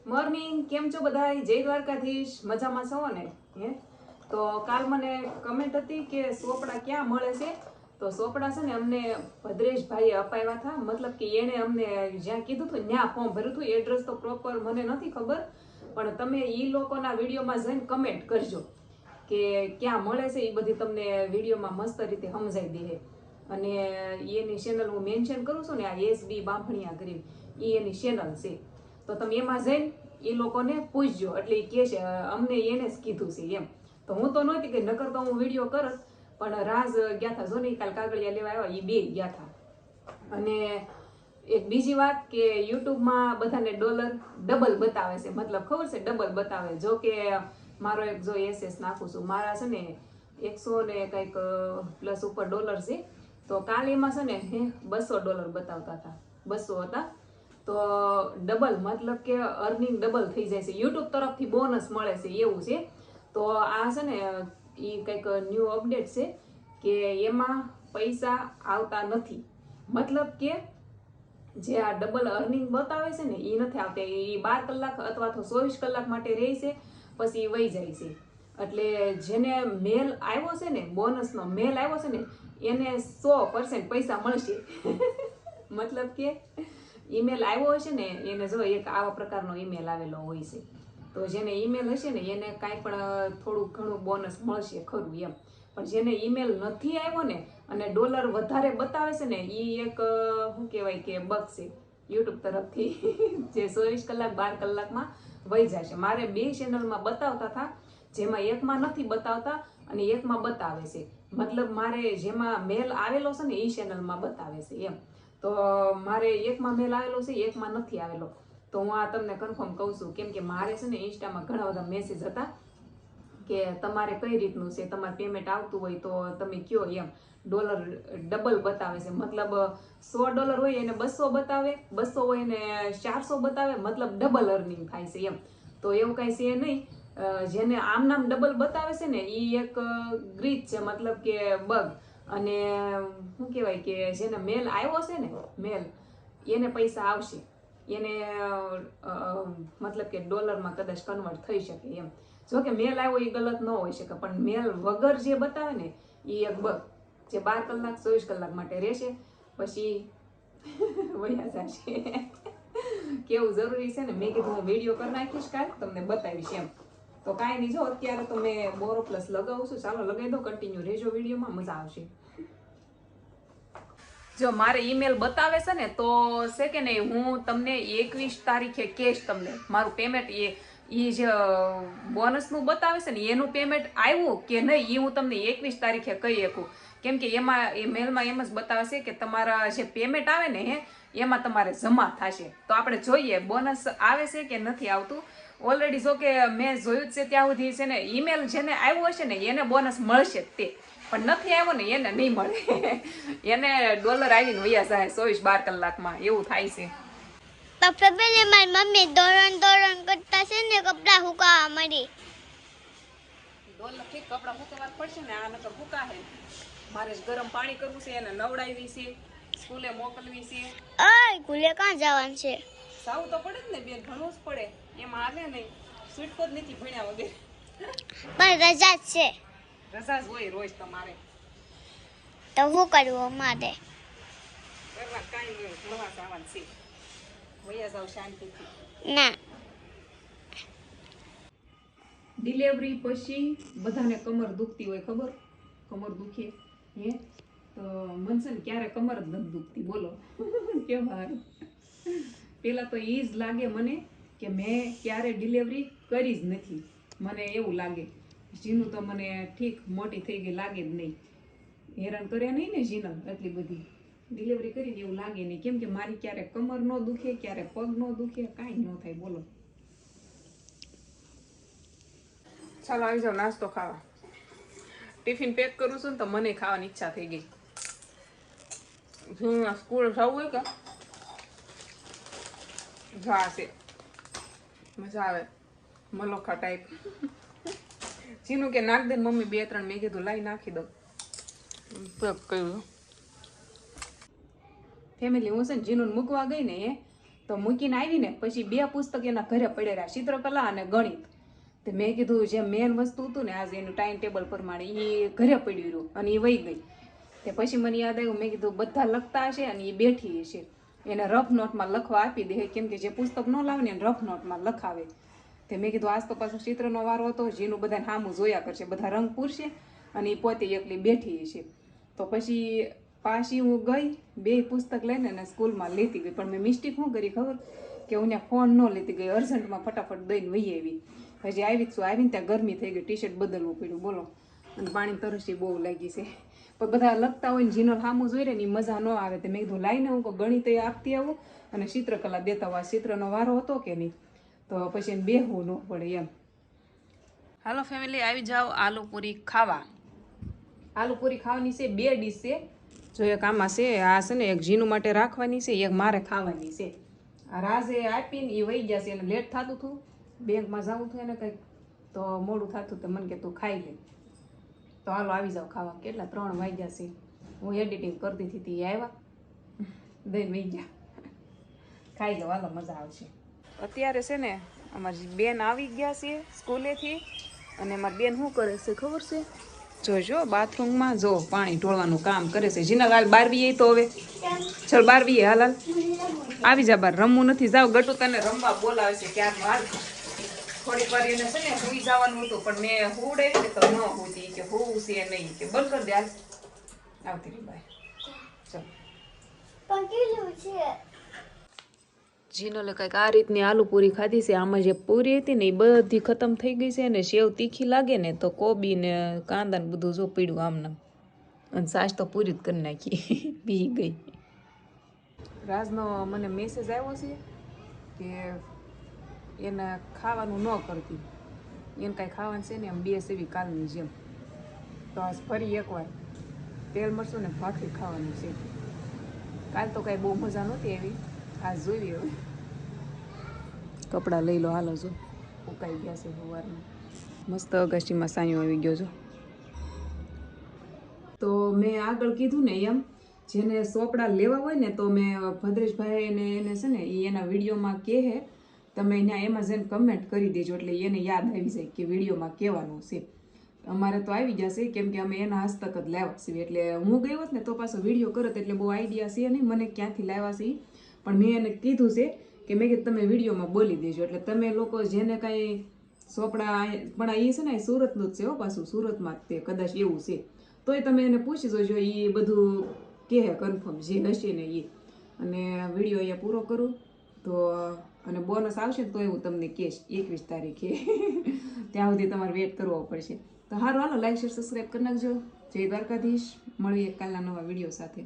Morning, કેમ છો બધા? જય દ્વારકાધીશ. મજામાં છો ને? હે તો કાલ મને કમેન્ટ હતી કે સોપડા ક્યાં મળે છે. તો સોપડા છે ને અમને ભદ્રેશભાઈએ અપાવ્યા હતા. મતલબ કે એને અમને જ્યાં કીધું હતું ત્યાં ફોર્મ ભર્યું હતું. એડ્રેસ તો પ્રોપર મને નથી ખબર, પણ તમે ઈ લોકોના વિડીયોમાં જઈને કમેન્ટ કરજો કે ક્યાં મળે છે. એ બધી તમને વિડીયોમાં મસ્ત રીતે સમજાઈ દે. અને એની ચેનલ હું મેન્શન કરું છું ને, આ એસબી બાંભણિયા કરી એની ચેનલ છે. તો તમે એમાં જઈને એ લોકોને પૂછજો, એટલે એ કહે છે અમને એને જ કીધું છે એમ. તો હું તો નહોતી કે નકર તો હું વિડીયો કરત, પણ રાજ ગયા હતા. જો ને કાલ કાગળિયા લેવા આવ્યા, એ બે ગયા હતા. અને એક બીજી વાત કે યુટ્યુબમાં બધાને ડોલર ડબલ બતાવે છે. મતલબ ખબર છે, ડબલ બતાવે. જો કે મારો એક જો એસએસ નાખું છું, મારા છે ને 100 ને કંઈક પ્લસ ઉપર ડોલર છે. તો કાલ એમાં છે ને $200 બતાવતા હતા, 200 હતા. તો ડબલ મતલબ કે અર્નિંગ ડબલ થઈ જાય છે. યુટ્યુબ તરફથી બોનસ મળે છે એવું છે. તો આ છે ને એ કંઈક ન્યૂ અપડેટ છે કે એમાં પૈસા આવતા નથી. મતલબ કે જે આ ડબલ અર્નિંગ બતાવે છે ને એ નથી આવતી. એ 12 કલાક અથવા તો 24 કલાક માટે રહે છે, પછી એ વહી જાય છે. એટલે જેને મેલ આવ્યો છે ને, બોનસનો મેલ આવ્યો છે ને, એને 100% પૈસા મળશે. મતલબ કે ઈમેલ આવ્યો હશે ને એને, જો એક આવા પ્રકારનો ઈમેલ આવેલો હોય છે. તો જેને ઈમેલ હશે ને એને કાંઈ પણ થોડું ઘણું બોનસ મળશે ખરું એમ. પણ જેને ઈમેલ નથી આવ્યો ને અને ડોલર વધારે બતાવે છે ને, એ એક શું કહેવાય કે બગ છે યુટ્યુબ તરફથી. જે 24 કલાક 12 કલાકમાં વહી જાય છે. મારે 2 ચેનલમાં બતાવતા હતા, જેમાં એકમાં નથી બતાવતા અને એકમાં બતાવે છે. મતલબ મારે જેમાં મેલ આવેલો છે ને એ ચેનલમાં બતાવે છે એમ. તો મારે એકમાં મેલ આવેલો છે, એકમાં નથી આવેલો. તો હું આ તમને કન્ફર્મ કહું છું, કેમ કે મારે છે ને ઇન્સ્ટામાં ઘણા બધા મેસેજ હતા કે તમારે કઈ રીતનું છે, તમારે પેમેન્ટ આવતું હોય તો તમે કયો એમ. ડોલર ડબલ બતાવે છે. મતલબ $100 હોય એને 200 બતાવે, 200 હોય એને 400 બતાવે. મતલબ ડબલ અર્નિંગ થાય છે એમ. તો એવું કઈ છે નહીં. જેને આમ નામ ડબલ બતાવે છે ને એ એક ગ્રીચ છે, મતલબ કે બગ. અને શું કહેવાય કે જેને મેલ આવ્યો છે ને, મેલ, એને પૈસા આવશે. એને મતલબ કે ડોલરમાં કદાચ કન્વર્ટ થઈ શકે એમ. જો કે મેલ આવ્યો એ ગલત ન હોઈ શકે, પણ મેલ વગર જે બતાવે ને એ એક બગ. જે 12 કલાક 24 કલાક માટે રહેશે, પછી વયા જશે. કેવું જરૂરી છે ને, મેં કીધું હું વિડીયો કરી નાખીશ, કાલ તમને બતાવીશ એમ. તો કાંઈ નહીં, જો અત્યારે તો મેં બોરો પ્લસ લગાવું છું. ચાલો લગાવી દો, કન્ટિન્યુ રહેજો વિડીયોમાં, મજા આવશે. જો મારે ઈમેલ બતાવે છે ને તો છે કે નહીં, હું તમને 21 તારીખે કેશ તમને મારું પેમેન્ટ. એ જે બોનસનું બતાવે છે ને એનું પેમેન્ટ આવ્યું કે નહીં એ હું તમને 21 તારીખે કહી શકું. કેમ કે એમાં એ મેલમાં એમ જ બતાવે છે કે તમારા જે પેમેન્ટ આવે ને એમાં તમારે જમા થશે. તો આપણે જોઈએ બોનસ આવે છે કે નથી આવતું. ઓલરેડી જો કે મેં જોયું જ છે ત્યાં સુધી છે ને, ઈમેલ જેને આવ્યો હશે ને એને બોનસ મળશે જ તે, પણ નથી આવ્યો ને એને નહીં મળે. એને ડોલર આવીને વયા જાય 24-12 કલાકમાં, એવું થાય છે. તો ફેમિલી મારી મમ્મી દોરણ કરતા છે ને, કપડા સુકાવા મળી. ડોલર થી કપડા સુકવવા પડશે ને, આ નકર સુકા હે. મારે ગરમ પાણી કરવું છે, એને નવડાવી છે, સ્કૂલે મોકલવી છે. ઓય સ્કૂલે ક્યાં જવાનું છે? સાવું તો પડે જ ને બેન, ભણવું જ પડે. એમાં હાલે નહીં, છૂટકો જ નથી ભણ્યા વગર. પણ રજા જ છે. રજા જ હોય રોજ તમારે. તો શું કરવું અમારે? કરવા કાંઈ નહીં, ભણવા જવાનું છે. વયા જાવ શાંતિથી. ના, ડિલિવરી પછી બધાને કમર દુખતી હોય, ખબર? કમર દુખે હે તો મને છે ને ક્યારે કમર જ નથી દુખતી. બોલો કેમ હારું. પેલા તો એ જ લાગે મને કે મેં ક્યારે ડિલિવરી કરી જ નથી. મને એવું લાગે. જીનું તો મને ઠીક મોટી થઈ ગઈ લાગે જ નહીં. હેરાન કર્યા નહીં ને જીનલ એટલી બધી. ડિલિવરી કરીને એવું લાગે નહીં. કેમ કે મારી ક્યારે કમર ન દુખે, ક્યારે પગ ન દુખે, કાંઈ ન થાય. બોલો. ચાલો આવી જાવ નાસ્તો ખાવા. ટિફિન પેક કરું છું ને તો મને ખાવાની ઈચ્છા થઈ ગઈ. સ્કૂલ જવું હોય કે જાશે, મજા આવે મલોખા ટાઈપ. જીનું કે નાખ દે મમ્મી 2-3. મેં કીધું લાઈ નાખી દઉં. પેક કર્યું. ફેમિલી હું છે ને જીનું મૂકવા ગઈ ને તો મૂકીને આવીને પછી 2 પુસ્તક એના ઘરે પડ્યા રહ્યા, ચિત્રકલા અને ગણિત. તે મેં કીધું જે મેન વસ્તુ હતું ને આજે એનું ટાઈમ ટેબલ પ્રમાણે એ ઘરે પડ્યું રહ્યું અને એ વહી ગઈ. તે પછી મને યાદ આવ્યું, મેં કીધું બધા લખતા હશે અને એ બેઠી હશે, એને રફ નોટમાં લખવા આપી દે, કેમ કે જે પુસ્તક ન લાવે ને એને રફ નોટમાં લખાવે. તે મેં કીધું આજ તો પાછો ચિત્રનો વારો હતો, જેનું બધા સામું જોયા કરશે, બધા રંગ પૂરશે અને એ પોતે એકલી બેઠી હશે. તો પછી પાછી હું ગઈ, 2 પુસ્તક લઈને અને સ્કૂલમાં લેતી ગઈ. પણ મેં મિસ્ટેક શું કરી ખબર, કે હું ત્યાં ફોન ન લેતી ગઈ, અર્જન્ટમાં ફટાફટ દઈને વહી આવી. હજી આવી છું, આવીને ત્યાં ગરમી થઈ ગઈ, ટી શર્ટ બદલવું પડ્યું, બોલો. અને પાણી તરસી બહુ લાગી છે. પણ બધા લખતા હોય ને જીનો સામું જોઈ રહે ને એ મજા ન આવે. તો મેં કીધું લાઈને હું ગણિત આપતી આવું અને ચિત્રકલા દેતા હોય. ચિત્રનો વારો હતો કે નહીં, તો પછી એને બેહવું ન પડે એમ. હાલો ફેમિલી, આવી જાઓ આલુ પૂરી ખાવા. આલુ પૂરી ખાવાની છે, 2 ડીશ છે. જો એક આમાં છે, આ છે ને એક જીનું માટે રાખવાની છે, એક મારે ખાવાની છે. આ રાજે આપીને એ વહી ગયા છે, એને લેટ થતું હતું, બેંકમાં જવું હતું એને કંઈક, તો મોડું થતું તો મને કે તું ખાઈ લે. તો હાલો આવી જાઓ ખાવા. કેટલા 3 વાગ્યા છે, હું એડિટિંગ કરતી હતી, આવ્યા દઈને વહી ગયા. ખાઈ લો હાલો, મજા આવશે. અત્યારે છે ને અમારી બેન આવી ગયા છે સ્કૂલેથી, અને અમારી બેન શું કરે છે ખબર છે, જોજો બાથરૂમમાં જો પાણી ઢોળવાનું કામ કરે છે. જીના હાલ 12 તો હવે ચલ 12 હાલ હાલ આવી જા, બાર રમવું નથી, જાવ ગટુ તને રમવા બોલાવે છે ક્યાંક. હાલ થોડીક વાર એને છે ને સુઈ જવાનું હતું, પણ મેં હુડે ને તો ન હોતી કે હોવું છે નહીં, કે બંધ કરી દે હાલ. આવતી રહી બાય. ચલ જીનોલે કંઈક આ રીતની આલુ પૂરી ખાધી છે. આમાં જે પૂરી હતી ને એ બધી ખતમ થઈ ગઈ છે, ને સેવ તીખી લાગે ને તો કોબી ને કાંદા ને બધું જો પીડ્યું આમને. અને સાસ તો પૂરી જ કરી નાખી, પી ગઈ. રાજનો મને મેસેજ આવ્યો છે કે એને ખાવાનું ન કરતી, એને કાંઈ ખાવાનું છે ને એમ 2 સેવી કાલની જેમ. તો આજ ફરી એકવાર તેલ મરચું ને ભાખરી ખાવાનું છે. કાલ તો કાંઈ બહુ મજા નહોતી એવી, આજ જોઈ હવે. કપડાં લઈ લો હાલો, જો ઉકાઈ ગયા છે સવારમાં. મસ્ત અગાશીમાં સાયો આવી ગયો છો. તો મેં આગળ કીધું ને એમ, જેને સોપડા લેવા હોય ને તો મેં ભદ્રેશભાઈ એને છે ને એ એના વિડીયોમાં કહે, તમે અહીંયા એમાં જઈને કમેન્ટ કરી દેજો, એટલે એને યાદ આવી જાય કે વિડીયોમાં કહેવાનું છે. અમારે તો આવી જશે, કેમ કે અમે એના હસ્તક જ લાવ્યા છીએ. એટલે હું ગઈ હોત ને તો પાછો વિડીયો કરત, એટલે બહુ આઈડિયા છે નહીં મને ક્યાંથી લાવ્યા છે. પણ મેં એને કીધું છે કે મેં કીધું તમે વિડીયોમાં બોલી દેજો, એટલે તમે લોકો જેને કાંઈ સોપડા, પણ એ છે ને સુરતનું જ છે હો, પાછું સુરતમાં જ તે કદાચ એવું છે. તોય તમે એને પૂછી જોજો, એ બધું કહે કન્ફર્મ જે હશે ને એ. અને વિડીયો અહીંયા પૂરો કરું તો, અને બોનસ આવશે ને તોય હું તમને કહીશ 21 તારીખે. ત્યાં સુધી તમારે વેઇટ કરવો પડશે. તો સારું હાલો, લાઈક શેર સબસ્ક્રાઈબ કરી નાખજો. જય દ્વારકાધીશ. મળીએ કાલના નવા વિડીયો સાથે.